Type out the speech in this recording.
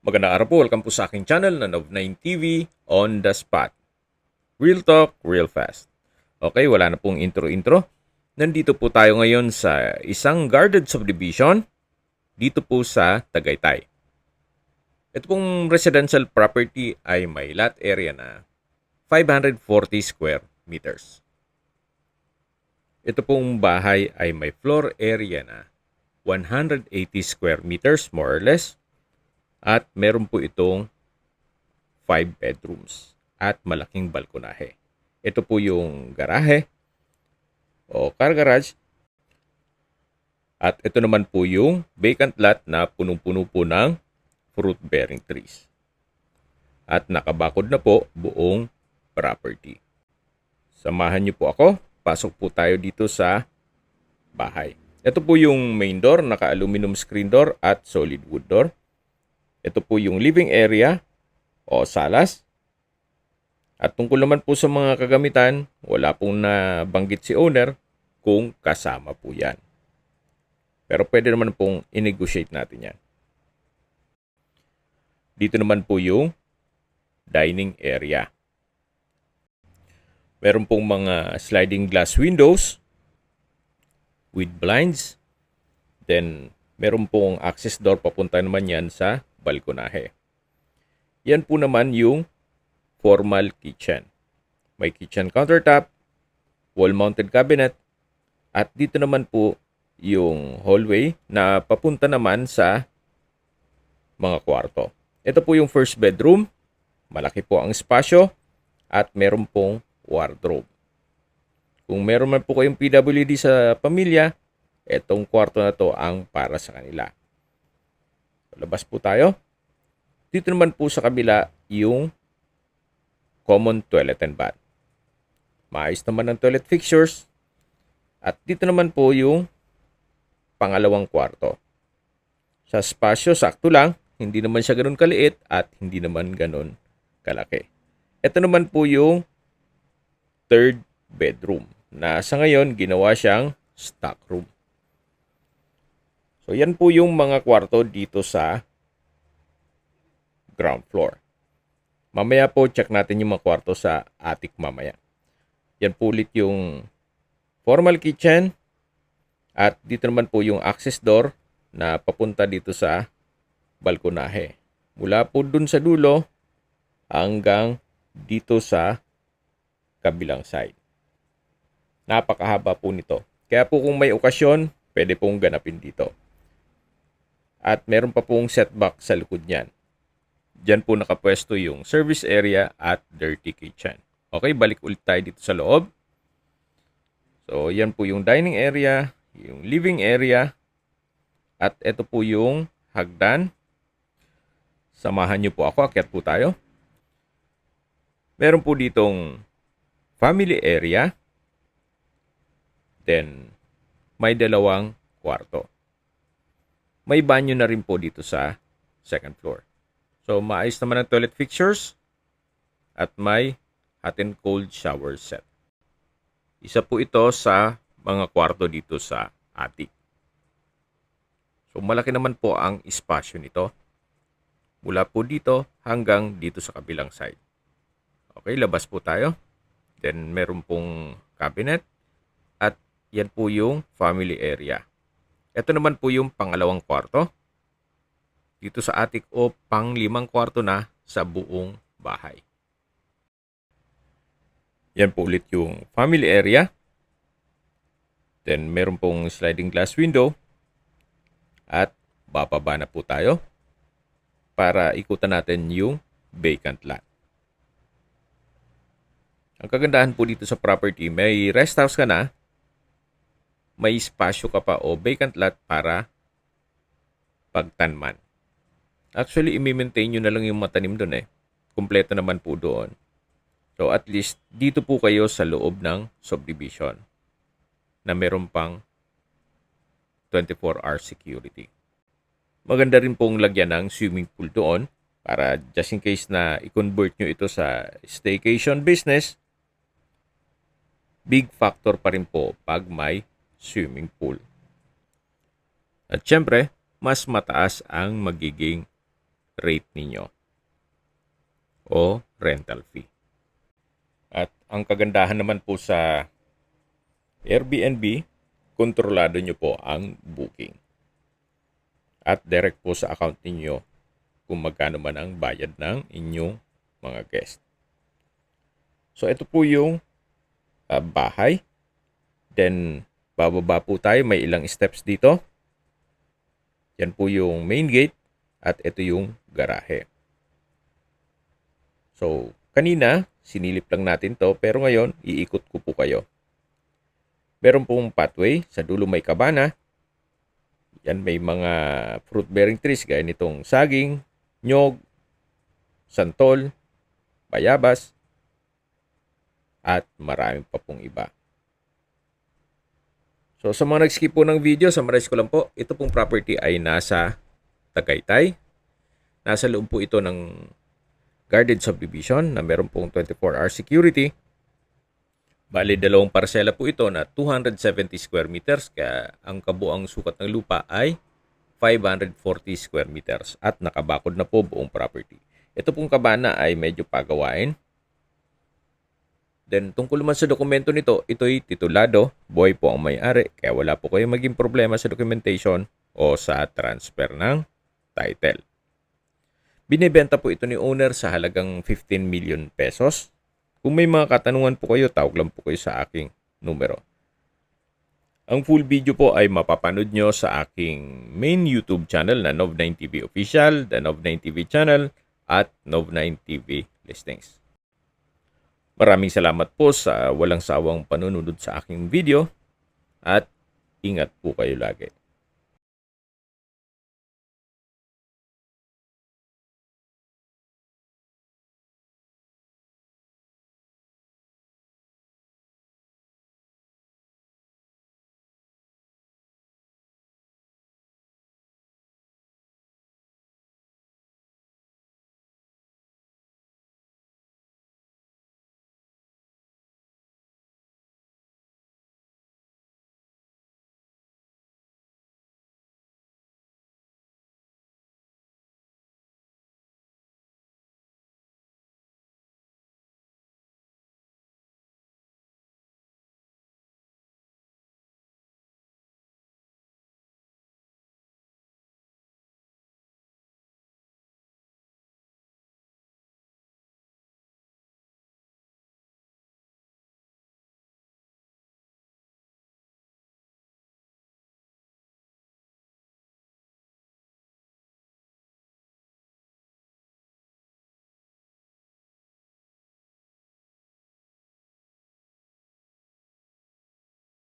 Magandang araw po. Welcome po sa aking channel na Nov9 TV on the spot. Real talk, real fast. Okay, wala na pong intro-intro. Nandito po tayo ngayon sa isang guarded subdivision dito po sa Tagaytay. Ito pong residential property ay may lot area na 540 square meters. Ito pong bahay ay may floor area na 180 square meters more or less. At meron po itong 5 bedrooms at malaking balkonahe. Ito po yung garahe o car garage. At ito naman po yung vacant lot na punong-puno po ng fruit-bearing trees. At nakabakod na po buong property. Samahan niyo po ako. Pasok po tayo dito sa bahay. Ito po yung main door, naka-aluminum screen door at solid wood door. Ito po yung living area o salas. At tungkol naman po sa mga kagamitan, wala pong nabanggit si owner kung kasama po yan. Pero pwede naman pong i-negotiate natin yan. Dito naman po yung dining area. Meron pong mga sliding glass windows with blinds. Then, meron pong access door papunta naman yan sa balkonahe. Yan po naman yung formal kitchen. May kitchen countertop, wall-mounted cabinet, at dito naman po yung hallway na papunta naman sa mga kwarto. Ito po yung first bedroom. Malaki po ang espasyo at meron pong wardrobe. Kung meron man po kayong PWD sa pamilya, etong kwarto na to ang para sa kanila. Labas po tayo. Dito naman po sa kabila yung common toilet and bath. Maayos naman ang toilet fixtures. At dito naman po yung pangalawang kwarto. Sa spasyo, sakto lang. Hindi naman siya ganun kaliit at hindi naman ganun kalaki. Ito naman po yung third bedroom na sa ngayon ginawa siyang stock room. So, yan po yung mga kwarto dito sa ground floor. Mamaya po, check natin yung mga kwarto sa attic mamaya. Yan po ulit yung formal kitchen. At dito naman po yung access door na papunta dito sa balkonahe. Mula po dun sa dulo hanggang dito sa kabilang side. Napakahaba po nito. Kaya po kung may okasyon, pwede pong ganapin dito. At meron pa pong setback sa likod niyan. Diyan po nakapwesto yung service area at dirty kitchen. Okay, balik ulit tayo dito sa loob. So, yan po yung dining area, yung living area, at ito po yung hagdan. Samahan niyo po ako, akyat po tayo. Meron po ditong family area. Then, may dalawang kwarto. May banyo na rin po dito sa second floor. So, maayos naman ang toilet fixtures at may hot and cold shower set. Isa po ito sa mga kwarto dito sa attic. So, malaki naman po ang espasyo nito. Mula po dito hanggang dito sa kabilang side. Okay, labas po tayo. Then, meron pong cabinet at yan po yung family area. Ito naman po yung pangalawang kwarto. Dito sa attic o pang-limang kwarto na sa buong bahay. Yan po ulit yung family area. Then meron pong sliding glass window. At bababa na po tayo para ikutan natin yung vacant lot. Ang kagandahan po dito sa property, may rest house ka na, may espasyo ka pa o vacant lot para pagtanman. Actually, i-maintain nyo na lang yung matanim doon eh. Kompleto naman po doon. So at least, dito po kayo sa loob ng subdivision na meron pang 24-hour security. Maganda rin pong lagyan ng swimming pool doon para just in case na i-convert nyo ito sa staycation business, big factor pa rin po pag may swimming pool. At syempre, mas mataas ang magiging rate ninyo o rental fee. At ang kagandahan naman po sa Airbnb, kontrolado nyo po ang booking. At direct po sa account ninyo kung magkano man ang bayad ng inyong mga guest. So ito po yung bahay. Then bababa po tayo, may ilang steps dito. Yan po yung main gate at ito yung garahe. So kanina, sinilip lang natin to pero ngayon, iikot ko po kayo. Meron pong pathway, sa dulo may kabana. Yan may mga fruit-bearing trees gaya nitong saging, nyog, santol, bayabas, at marami pa pong iba. So sa mga nag-skip po ng video, summarize ko lang po, ito pong property ay nasa Tagaytay. Nasa loob po ito ng guarded subdivision na meron pong 24-hour security. Bali, dalawang parsela po ito na 270 square meters, kaya ang kabuang sukat ng lupa ay 540 square meters at nakabakod na po buong property. Ito pong kabana ay medyo pagawain. Then, tungkol naman sa dokumento nito, ito'y titulado, buhay po ang may-ari, kaya wala po kayo maging problema sa documentation o sa transfer ng title. Binibenta po ito ni owner sa halagang 15 million pesos. Kung may mga katanungan po kayo, tawag lang po kayo sa aking numero. Ang full video po ay mapapanood nyo sa aking main YouTube channel na Nov9TV Official, the Nov9TV channel, at Nov9TV Listings. Maraming salamat po sa walang sawang panunod sa aking video at ingat po kayo lagi.